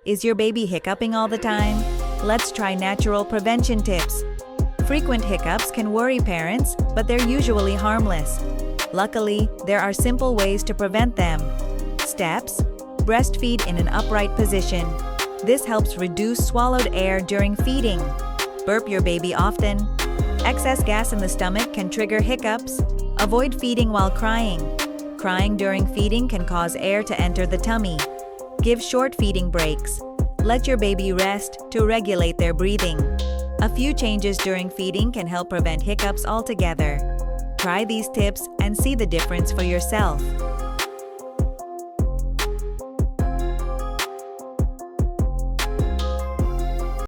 Is your baby hiccuping all the time? Let's try natural prevention tips. Frequent hiccups can worry parents, but they're usually harmless. Luckily, there are simple ways to prevent them. Steps: breastfeed in an upright position. This helps reduce swallowed air during feeding. Burp your baby often. Excess gas in the stomach can trigger hiccups. Avoid feeding while crying. Crying during feeding can cause air to enter the tummy. Give short feeding breaks. Let your baby rest to regulate their breathing. A few changes during feeding can help prevent hiccups altogether. Try these tips and see the difference for yourself.